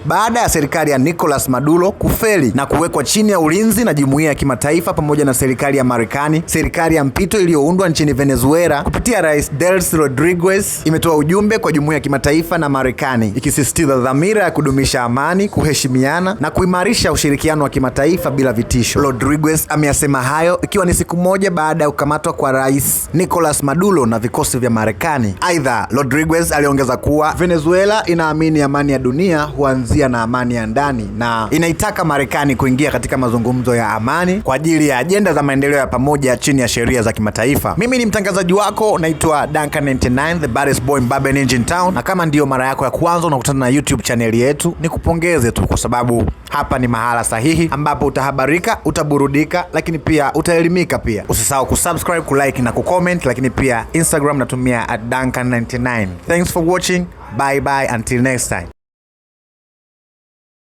Baada ya serikali ya Nicolas Maduro kufeli na kuwekwa chini ya ulinzi na jumuiya ya kimataifa pamoja na serikali ya Marekani, serikali ya mpito iliyoundwa nchini Venezuela kupitia Rais Delcy Rodriguez imetoa ujumbe kwa jumuiya ya kimataifa na Marekani ikisisitiza dhamira ya kudumisha amani, kuheshimiana na kuimarisha ushirikiano wa kimataifa bila vitisho. Rodriguez ameyasema hayo ikiwa ni siku moja baada ya kukamatwa kwa Rais Nicolas Maduro na vikosi vya Marekani. Aidha, Rodriguez aliongeza kuwa Venezuela inaamini amani ya dunia huanzia na amani ya ndani na inaitaka Marekani kuingia katika mazungumzo ya amani kwa ajili ya ajenda za maendeleo ya pamoja chini ya sheria za kimataifa. Mimi ni mtangazaji wako, naitwa Duncan99, the baddest boy Mbabe Engine Town, na kama ndiyo mara yako ya kwanza unakutana na YouTube channel yetu, nikupongeze tu kwa sababu hapa ni mahala sahihi ambapo utahabarika, utaburudika, lakini pia utaelimika pia. Usisahau kusubscribe, kulike na kucomment, lakini pia Instagram natumia @Duncan99. Thanks for watching. Bye bye until next time.